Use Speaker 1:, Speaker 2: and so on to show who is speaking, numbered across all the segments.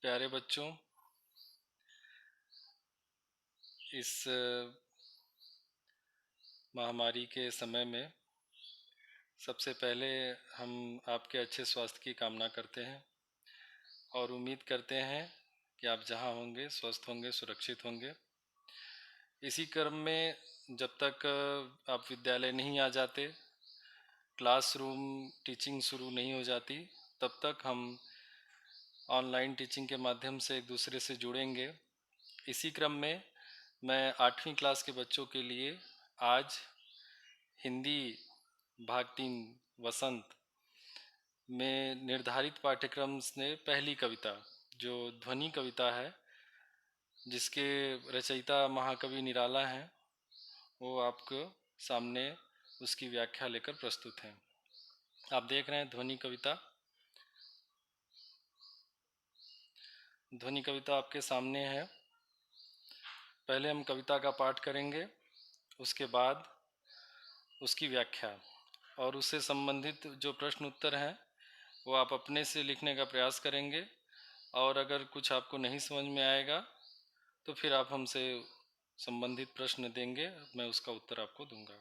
Speaker 1: प्यारे बच्चों, इस महामारी के समय में सबसे पहले हम आपके अच्छे स्वास्थ्य की कामना करते हैं और उम्मीद करते हैं कि आप जहां होंगे स्वस्थ होंगे, सुरक्षित होंगे। इसी क्रम में जब तक आप विद्यालय नहीं आ जाते, क्लासरूम टीचिंग शुरू नहीं हो जाती, तब तक हम ऑनलाइन टीचिंग के माध्यम से एक दूसरे से जुड़ेंगे। इसी क्रम में मैं 8वीं क्लास के बच्चों के लिए आज हिंदी भाग 3 वसंत में निर्धारित पाठ्यक्रम से पहली कविता, जो ध्वनि कविता है, जिसके रचयिता महाकवि निराला हैं, वो आपको सामने उसकी व्याख्या लेकर प्रस्तुत हैं। आप देख रहे हैं ध्वनि कविता। ध्वनि कविता आपके सामने है। पहले हम कविता का पाठ करेंगे, उसके बाद उसकी व्याख्या और उससे संबंधित जो प्रश्न उत्तर हैं वो आप अपने से लिखने का प्रयास करेंगे। और अगर कुछ आपको नहीं समझ में आएगा तो फिर आप हमसे संबंधित प्रश्न देंगे, मैं उसका उत्तर आपको दूंगा।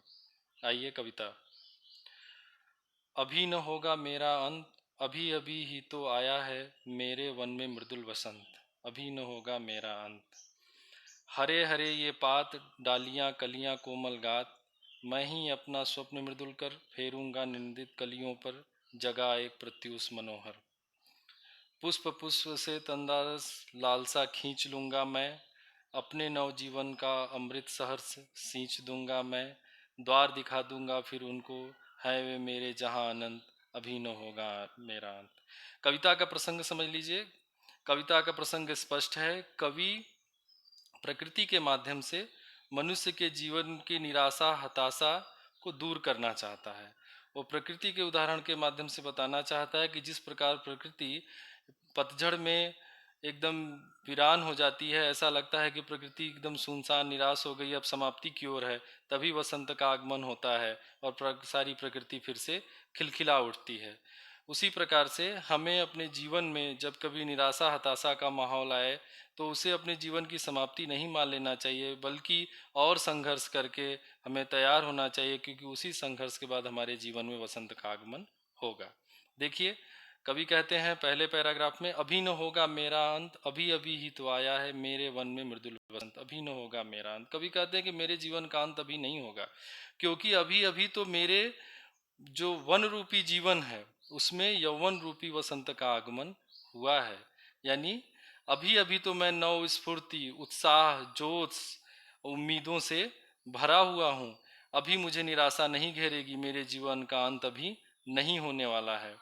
Speaker 1: आइए कविता। अभी न होगा मेरा अंत, अभी अभी ही तो आया है मेरे वन में मृदुल वसंत। अभी न होगा मेरा अंत। हरे हरे ये पात, डालियां कलियां कोमल गात, मैं ही अपना स्वप्न मृदुल कर फेरूंगा निंदित कलियों पर, जगा एक प्रत्युष मनोहर। पुष्प पुष्प से तंदारस लालसा खींच लूंगा मैं, अपने नवजीवन का अमृत सहर्ष सींच दूंगा मैं। द्वार दिखा दूंगा फिर उनको, है वे मेरे जहां अनंत, अभी न होगा मेरा अंत। कविता का प्रसंग समझ लीजिए। कविता का प्रसंग स्पष्ट है। कवि प्रकृति के माध्यम से मनुष्य के जीवन की निराशा हताशा को दूर करना चाहता है। वो प्रकृति के उदाहरण के माध्यम से बताना चाहता है कि जिस प्रकार प्रकृति पतझड़ में एकदम वीरान हो जाती है, ऐसा लगता है कि प्रकृति एकदम सुनसान निराश हो गई, अब समाप्ति की ओर है, तभी वसंत का आगमन होता है और सारी प्रकृति फिर से खिलखिला उठती है। उसी प्रकार से हमें अपने जीवन में जब कभी निराशा हताशा का माहौल आए तो उसे अपने जीवन की समाप्ति नहीं मान लेना चाहिए, बल्कि और संघर्ष करके हमें तैयार होना चाहिए, क्योंकि उसी संघर्ष के बाद हमारे जीवन में वसंत का आगमन होगा। देखिए, कवि कहते हैं पहले पैराग्राफ में, अभी न होगा मेरा अंत, अभी अभी ही तो आया है मेरे वन में मृदुल वसंत। अभी न होगा मेरा अंत। कवि कहते हैं कि मेरे जीवन का अंत अभी नहीं होगा, क्योंकि अभी अभी तो मेरे जो वन रूपी जीवन है उसमें यौवन रूपी वसंत का आगमन हुआ है। यानी अभी अभी तो मैं नव स्फूर्ति उत्साह जोश उम्मीदों से भरा हुआ हूँ। अभी मुझे निराशा नहीं घेरेगी, मेरे जीवन का अंत अभी नहीं होने वाला है।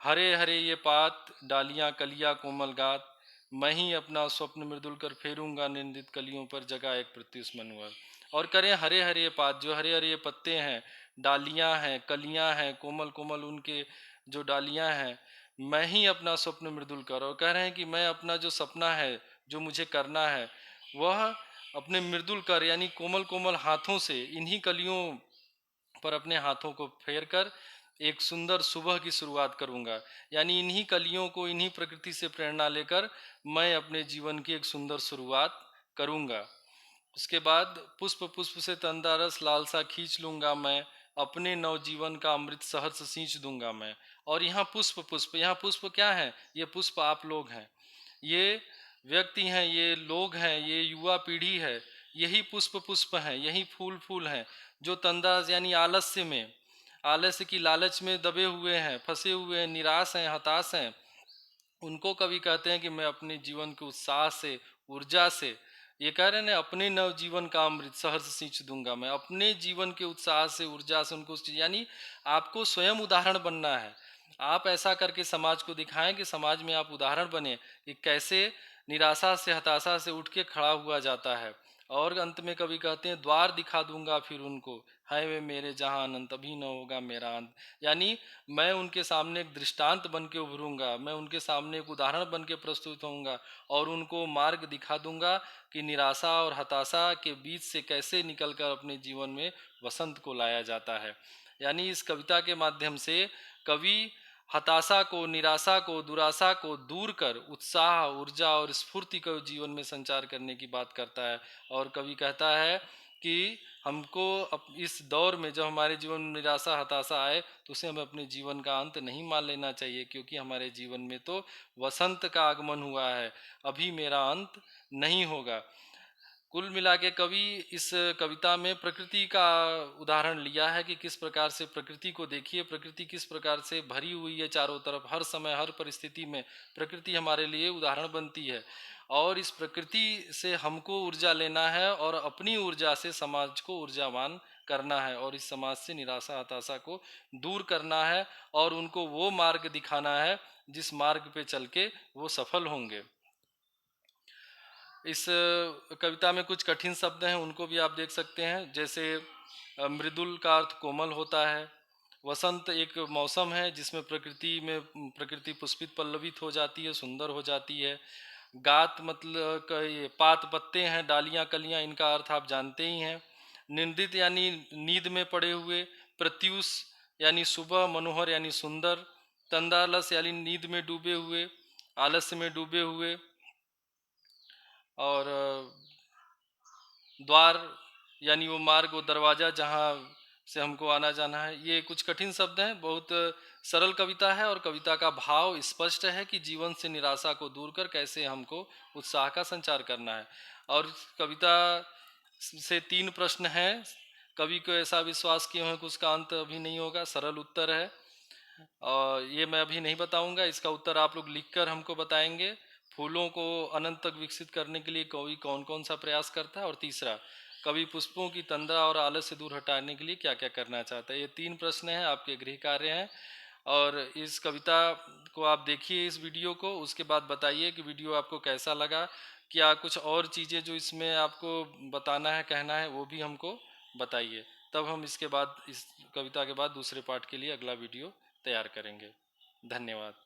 Speaker 1: हरे हरे ये पात, डालियां कलियां कोमल गात, मैं ही अपना स्वप्न मृदुल कर फेरूंगा निंदित कलियों पर, जगह एक प्रत्युष मनोहर। और करें हरे हरे पात, जो हरे हरे पत्ते हैं, डालियां हैं, कलियां हैं, कोमल कोमल उनके जो डालियां हैं, मैं ही अपना स्वप्न मृदुल कर। और कह रहे हैं कि मैं अपना जो सपना है, जो मुझे करना है, वह अपने मृदुल कर यानी कोमल कोमल हाथों से, इन्हीं कलियों पर अपने हाथों को फेर कर एक सुंदर सुबह की शुरुआत करूंगा। यानी इन्हीं कलियों को, इन्हीं प्रकृति से प्रेरणा लेकर मैं अपने जीवन की एक सुंदर शुरुआत करूंगा। उसके बाद पुष्प पुष्प से तंदारस लालसा खींच लूंगा मैं, अपने नवजीवन का अमृत सहर्ष सींच दूंगा मैं। और यहाँ पुष्प पुष्प, यहाँ पुष्प क्या है? ये पुष्प आप लोग हैं, ये व्यक्ति हैं, ये लोग हैं, ये युवा पीढ़ी है। यही पुष्प पुष्प हैं, यही फूल फूल हैं, जो तंदाज यानी आलस्य में, आलस्य की लालच में दबे हुए हैं, फंसे हुए हैं, निराश हैं, हताश हैं। उनको कवि कहते हैं कि मैं अपने जीवन के उत्साह से, ऊर्जा से, ये कह रहे हैं ना, अपने नव जीवन का अमृत सहर्ष सींच दूंगा मैं। अपने जीवन के उत्साह से, ऊर्जा से उनको, यानी आपको स्वयं उदाहरण बनना है। आप ऐसा करके समाज को दिखाएं कि समाज में आप उदाहरण बने कि कैसे निराशा से हताशा से उठ के खड़ा हुआ जाता है। और अंत में कवि कहते हैं, द्वार दिखा दूंगा फिर उनको, है वे मेरे जहां अनंत, अभी न होगा मेरा अंत। यानी मैं उनके सामने एक दृष्टांत बन के उभरूंगा, मैं उनके सामने एक उदाहरण बन के प्रस्तुत होऊंगा और उनको मार्ग दिखा दूंगा कि निराशा और हताशा के बीच से कैसे निकलकर अपने जीवन में वसंत को लाया जाता है। यानी इस कविता के माध्यम से कवि हताशा को, निराशा को, दुराशा को दूर कर उत्साह, ऊर्जा और स्फूर्ति को जीवन में संचार करने की बात करता है। और कवि कहता है कि हमको इस दौर में जब हमारे जीवन में निराशा, हताशा आए तो उसे हमें अपने जीवन का अंत नहीं मान लेना चाहिए, क्योंकि हमारे जीवन में तो वसंत का आगमन हुआ है, अभी मेरा अंत नहीं होगा। कुल मिला के कवि इस कविता में प्रकृति का उदाहरण लिया है कि किस प्रकार से प्रकृति को देखिए, प्रकृति किस प्रकार से भरी हुई है चारों तरफ, हर समय हर परिस्थिति में प्रकृति हमारे लिए उदाहरण बनती है। और इस प्रकृति से हमको ऊर्जा लेना है और अपनी ऊर्जा से समाज को ऊर्जावान करना है, और इस समाज से निराशा, हताशा को दूर करना है और उनको वो मार्ग दिखाना है जिस मार्ग पे चल के वो सफल होंगे। इस कविता में कुछ कठिन शब्द हैं, उनको भी आप देख सकते हैं। जैसे मृदुल का अर्थ कोमल होता है। वसंत एक मौसम है जिसमें प्रकृति पुष्पित पल्लवित हो जाती है, सुंदर हो जाती है। गात मतलब ये पात पत्ते हैं, डालियां कलियां, इनका अर्थ आप जानते ही हैं। निंदित यानी नींद में पड़े हुए। प्रत्यूष यानी सुबह, मनोहर यानी सुंदर। तंदालस यानी नींद में डूबे हुए, आलस्य में डूबे हुए। और द्वार यानी वो मार्ग, वो दरवाज़ा जहाँ से हमको आना जाना है। ये कुछ कठिन शब्द हैं। बहुत सरल कविता है और कविता का भाव स्पष्ट है कि जीवन से निराशा को दूर कर कैसे हमको उत्साह का संचार करना है। और इस कविता से 3 प्रश्न हैं। कवि को ऐसा विश्वास क्यों है कि उसका अंत अभी नहीं होगा? सरल उत्तर है और ये मैं अभी नहीं बताऊंगा, इसका उत्तर आप लोग लिखकर हमको बताएंगे। फूलों को अनंत तक विकसित करने के लिए कवि कौन कौन सा प्रयास करता है? और तीसरा, कवि पुष्पों की तंद्रा और आलस से दूर हटाने के लिए क्या क्या करना चाहता है? ये 3 प्रश्न हैं, आपके गृह कार्य हैं। और इस कविता को आप देखिए, इस वीडियो को, उसके बाद बताइए कि वीडियो आपको कैसा लगा। क्या कुछ और चीज़ें जो इसमें आपको बताना है, कहना है, वो भी हमको बताइए। तब हम इसके बाद, इस कविता के बाद दूसरे पार्ट के लिए अगला वीडियो तैयार करेंगे। धन्यवाद।